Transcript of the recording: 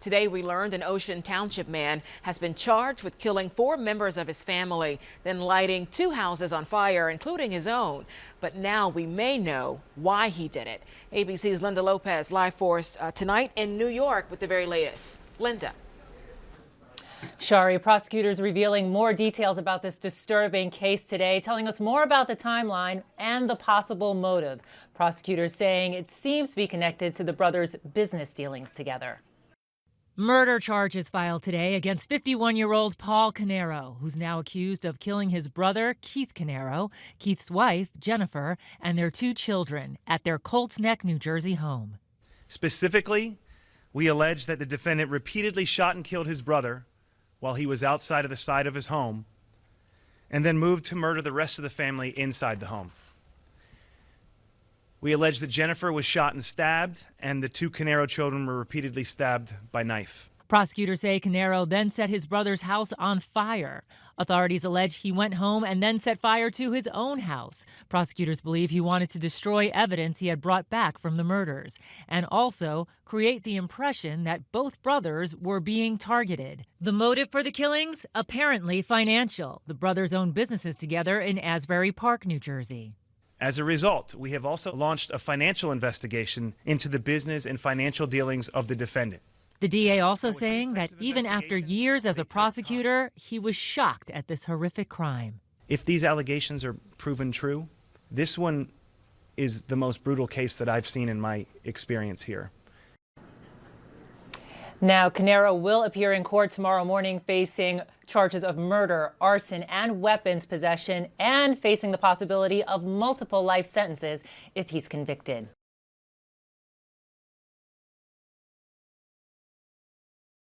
Today we learned an Ocean Township man has been charged with killing 4 members of his family, then lighting 2 houses on fire, including his own. But now we may know why he did it. ABC's Linda Lopez live for us tonight in New York with the very latest. Linda. Shari, prosecutors revealing more details about this disturbing case today, telling us more about the timeline and the possible motive. Prosecutors saying it seems to be connected to the brothers' business dealings together. Murder charges filed today against 51-year-old Paul Canero, who's now accused of killing his brother, Keith Canero, Keith's wife, Jennifer, and their 2 children at their Colts Neck, New Jersey home. Specifically, we allege that the defendant repeatedly shot and killed his brother while he was outside of the side of his home, and then moved to murder the rest of the family inside the home. We allege that Jennifer was shot and stabbed, and the 2 Canero children were repeatedly stabbed by knife. Prosecutors say Canero then set his brother's house on fire. Authorities allege he went home and then set fire to his own house. Prosecutors believe he wanted to destroy evidence he had brought back from the murders and also create the impression that both brothers were being targeted. The motive for the killings? Apparently financial. The brothers own businesses together in Asbury Park, New Jersey. As a result, we have also launched a financial investigation into the business and financial dealings of the defendant. The DA also saying that even after years as a prosecutor, he was shocked at this horrific crime. If these allegations are proven true, this one is the most brutal case that I've seen in my experience here. Now, Canero will appear in court tomorrow morning facing charges of murder, arson, and weapons possession, and facing the possibility of multiple life sentences if he's convicted.